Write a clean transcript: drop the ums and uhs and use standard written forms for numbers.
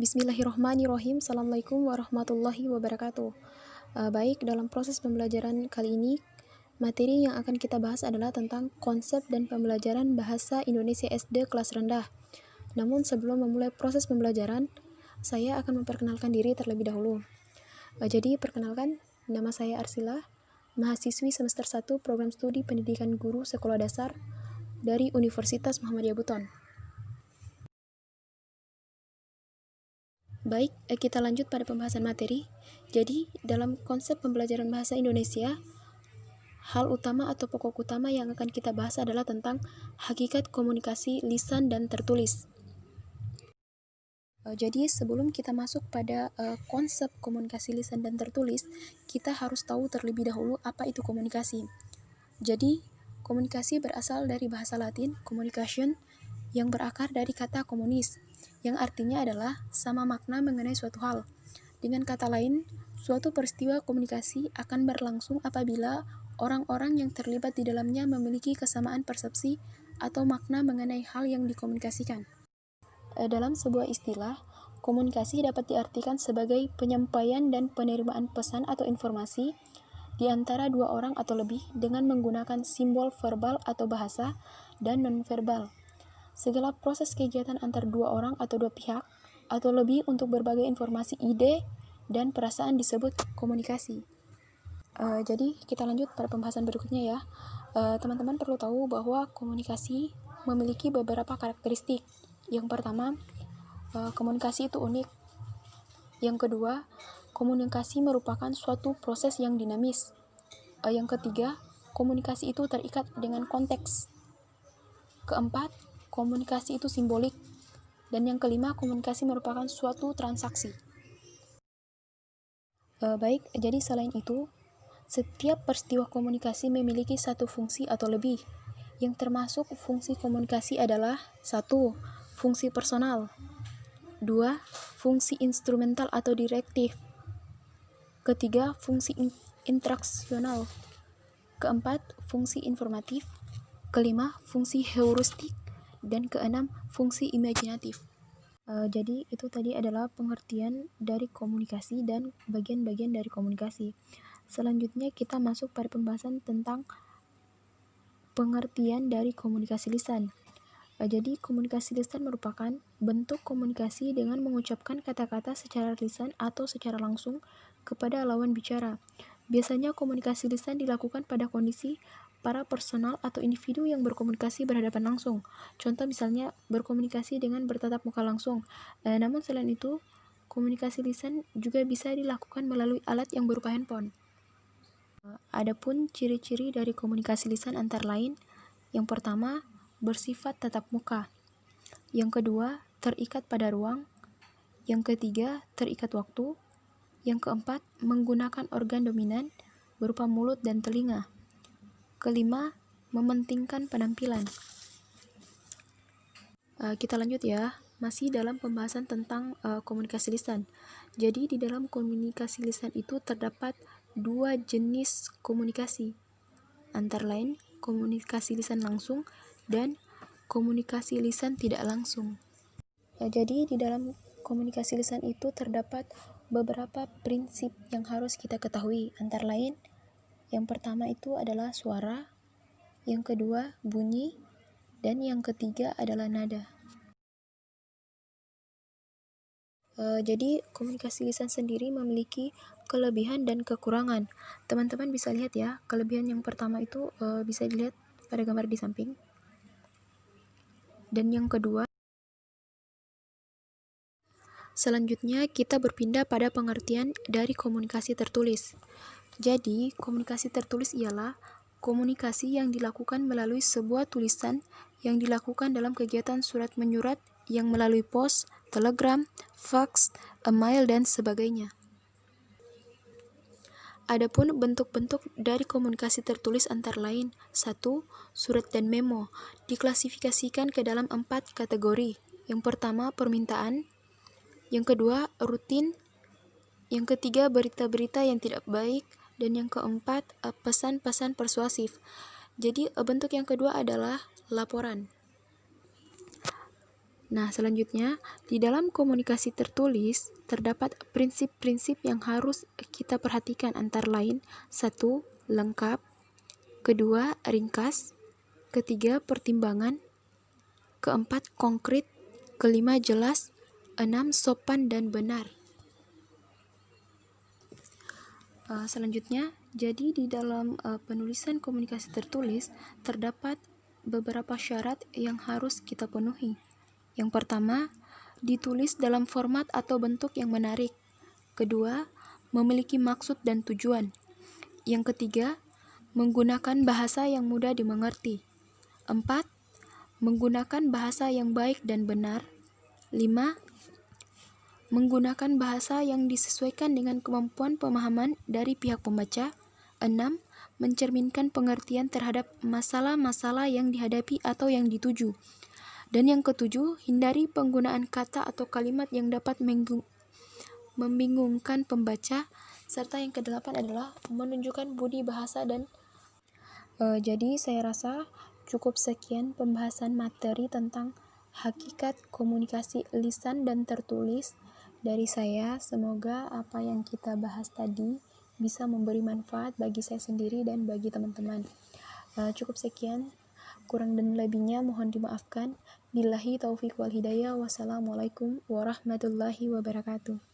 Bismillahirrahmanirrahim. Assalamualaikum warahmatullahi wabarakatuh. Baik, dalam proses pembelajaran kali ini, materi yang akan kita bahas adalah tentang konsep dan pembelajaran bahasa Indonesia SD kelas rendah. Namun sebelum memulai proses pembelajaran, saya akan memperkenalkan diri terlebih dahulu. Jadi, perkenalkan, nama saya Arsila, mahasiswi semester 1 Program Studi Pendidikan Guru Sekolah Dasar dari Universitas Muhammadiyah Buton. Baik, kita lanjut pada pembahasan materi. Jadi, dalam konsep pembelajaran bahasa Indonesia, hal utama atau pokok utama yang akan kita bahas adalah tentang hakikat komunikasi lisan dan tertulis. Jadi, sebelum kita masuk pada konsep komunikasi lisan dan tertulis, kita harus tahu terlebih dahulu apa itu komunikasi. Jadi, komunikasi berasal dari bahasa Latin, communication, yang berakar dari kata komunis, yang artinya adalah sama makna mengenai suatu hal. Dengan kata lain, suatu peristiwa komunikasi akan berlangsung apabila orang-orang yang terlibat di dalamnya memiliki kesamaan persepsi atau makna mengenai hal yang dikomunikasikan. Dalam sebuah istilah, komunikasi dapat diartikan sebagai penyampaian dan penerimaan pesan atau informasi di antara dua orang atau lebih dengan menggunakan simbol verbal atau bahasa dan non-verbal. Segala proses kegiatan antar dua orang atau dua pihak atau lebih untuk berbagai informasi, ide, dan perasaan disebut komunikasi. Jadi kita lanjut pada pembahasan berikutnya ya. Teman-teman perlu tahu bahwa komunikasi memiliki beberapa karakteristik. Yang pertama, komunikasi itu unik. Yang kedua, komunikasi merupakan suatu proses yang dinamis. Yang ketiga, komunikasi itu terikat dengan konteks. Keempat, komunikasi itu simbolik. Dan yang kelima, komunikasi merupakan suatu transaksi. Baik, jadi selain itu, setiap peristiwa komunikasi memiliki satu fungsi atau lebih, yang termasuk fungsi komunikasi adalah 1. Fungsi personal, 2. Fungsi instrumental atau direktif, ketiga, fungsi interaksional, keempat, fungsi informatif, kelima, fungsi heuristik, dan keenam, fungsi imajinatif. Jadi itu tadi adalah pengertian dari komunikasi dan bagian-bagian dari komunikasi. Selanjutnya kita masuk pada pembahasan tentang pengertian dari komunikasi lisan. Jadi komunikasi lisan merupakan bentuk komunikasi dengan mengucapkan kata-kata secara lisan atau secara langsung kepada lawan bicara. Biasanya komunikasi lisan dilakukan pada kondisi para personal atau individu yang berkomunikasi berhadapan langsung. Contoh misalnya berkomunikasi dengan bertatap muka langsung. Namun selain itu, komunikasi lisan juga bisa dilakukan melalui alat yang berupa handphone. Adapun ciri-ciri dari komunikasi lisan antara lain, yang pertama, bersifat tatap muka. Yang kedua, terikat pada ruang. Yang ketiga, terikat waktu. Yang keempat, menggunakan organ dominan berupa mulut dan telinga. Kelima, mementingkan penampilan. Kita lanjut ya, masih dalam pembahasan tentang komunikasi lisan. Jadi di dalam komunikasi lisan itu terdapat dua jenis komunikasi, antara lain komunikasi lisan langsung dan komunikasi lisan tidak langsung. Jadi di dalam komunikasi lisan itu terdapat beberapa prinsip yang harus kita ketahui, antara lain yang pertama itu adalah suara, yang kedua bunyi, dan yang ketiga adalah nada. Jadi komunikasi lisan sendiri memiliki kelebihan dan kekurangan. Teman-teman bisa lihat ya, kelebihan yang pertama itu bisa dilihat pada gambar di samping. Dan yang kedua, selanjutnya kita berpindah pada pengertian dari komunikasi tertulis. Jadi, komunikasi tertulis ialah komunikasi yang dilakukan melalui sebuah tulisan yang dilakukan dalam kegiatan surat menyurat yang melalui pos, telegram, fax, email, dan sebagainya. Adapun bentuk-bentuk dari komunikasi tertulis antara lain 1. Surat dan memo diklasifikasikan ke dalam 4 kategori. Yang pertama, permintaan. Yang kedua, rutin. Yang ketiga, berita-berita yang tidak baik. Dan yang keempat, pesan-pesan persuasif. Jadi bentuk yang kedua adalah laporan. Nah, selanjutnya, di dalam komunikasi tertulis, terdapat prinsip-prinsip yang harus kita perhatikan antara lain, 1. Lengkap, kedua, ringkas, ketiga, pertimbangan, keempat, konkret, kelima, jelas, 6. Sopan dan benar. Selanjutnya, jadi di dalam penulisan komunikasi tertulis, terdapat beberapa syarat yang harus kita penuhi. Yang pertama, ditulis dalam format atau bentuk yang menarik. Kedua, memiliki maksud dan tujuan. Yang ketiga, menggunakan bahasa yang mudah dimengerti. 4. Menggunakan bahasa yang baik dan benar. 5. Menggunakan bahasa yang disesuaikan dengan kemampuan pemahaman dari pihak pembaca. 6. Mencerminkan pengertian terhadap masalah-masalah yang dihadapi atau yang dituju. Dan yang ketujuh, hindari penggunaan kata atau kalimat yang dapat membingungkan pembaca. Serta yang kedelapan adalah menunjukkan budi bahasa dan jadi saya rasa cukup sekian pembahasan materi tentang hakikat komunikasi lisan dan tertulis dari saya. Semoga apa yang kita bahas tadi bisa memberi manfaat bagi saya sendiri dan bagi teman-teman. Cukup sekian. Kurang dan lebihnya mohon dimaafkan. Billahi taufiq wal hidayah. Wassalamualaikum warahmatullahi wabarakatuh.